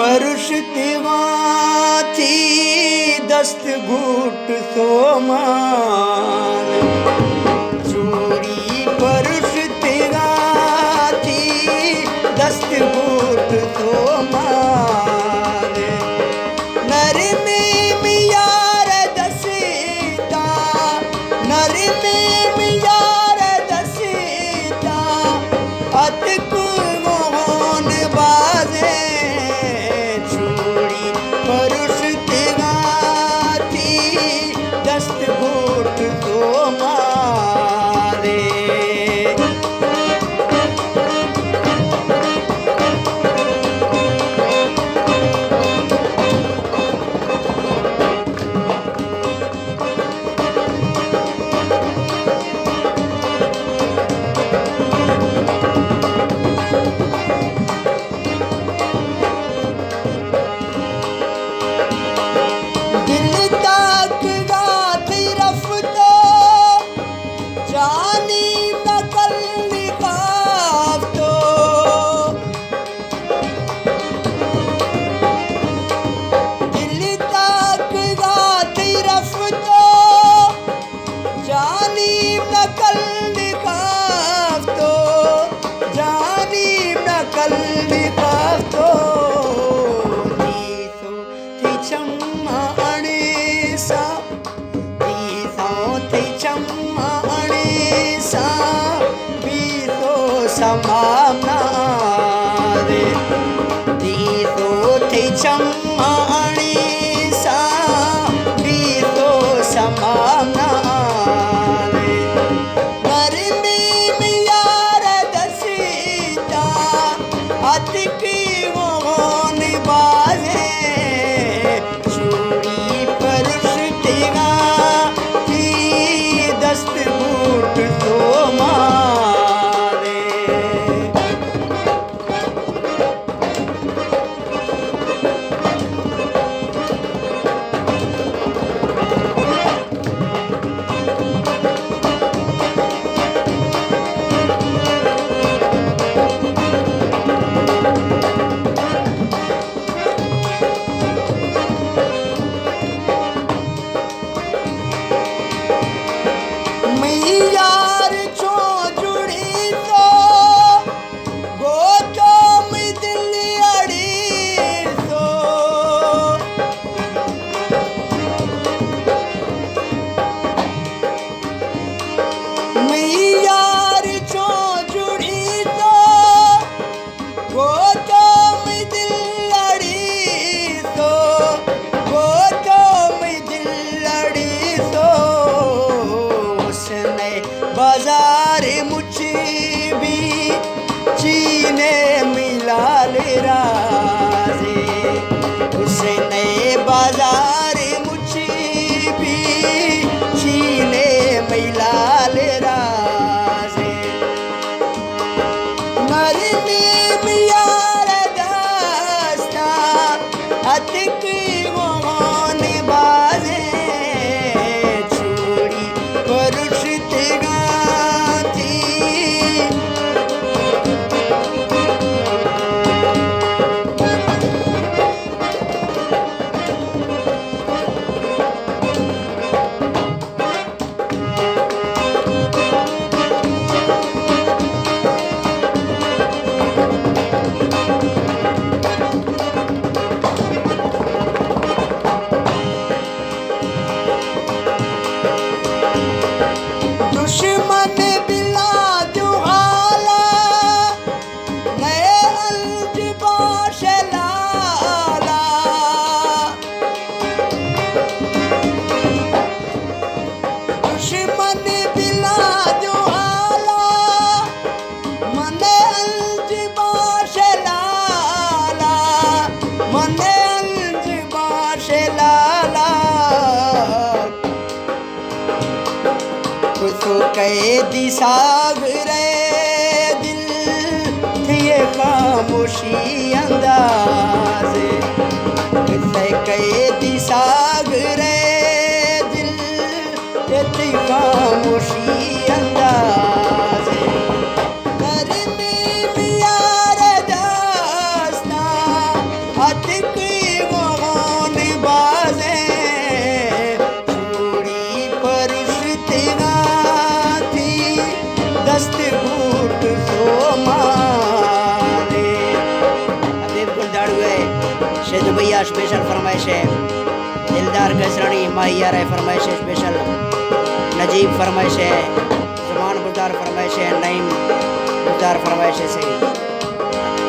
परुष तेवाथी दस्त घूट सोमान चूड़ी परुष तेवाथी दस्त घूट सोमान नर में मियार दसीता नर में मियार दसीता अतक मोहन बाजे परुष तेवाथी दस्त घूट तो मारे समाना रे दी तो थे चम्माणी सा दी तो समाना रे घर में मियार दसीता अतिकी मोहन बाजे चूड़ी परुष तेवाथी दस्त घूट तो बाजार मुझे भी चीने मिला ले राजे उसने बाजार मुझे भी चीने मिला ले राजे नर में मियार दास्ता अतिक मोहन बाजे चूड़ी परुष कैदी सागरे दिल थिए खामोशी अंदाज़े कैदी सागरे दिल थी खामोशी अंदाज़े घर में मियार दास्ता हाथ या स्पेशल फरमाइश है। दिलदार गजरानी माहियार है फरमाइश है स्पेशल। नजीब फरमाइश है। जमान बुजार फरमाइश है। नईम बुजार फरमाइश है सही।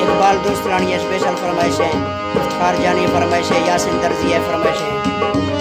इकबाल दोस्त लानी है स्पेशल फरमाइश है। खारजानी फरमाइश है। यासिन दर्जी है फरमाइश है।